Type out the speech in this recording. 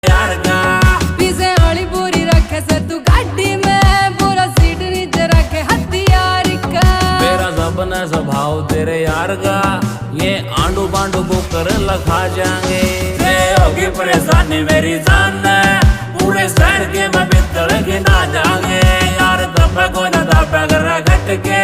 प्यार का। पीछे वाली पूरी रखे से तू गाड़ी में, पूरा सीट नीचे रखे हथियार का। मेरा सपना स्वभाव तेरे यार का, ये आंडू बांडू को कर लखा जाएंगे। होगी परेशानी मेरी जान है, पूरे शहर के मैं बितर के ना जाएंगे। यार तब को ना दबा कर घट के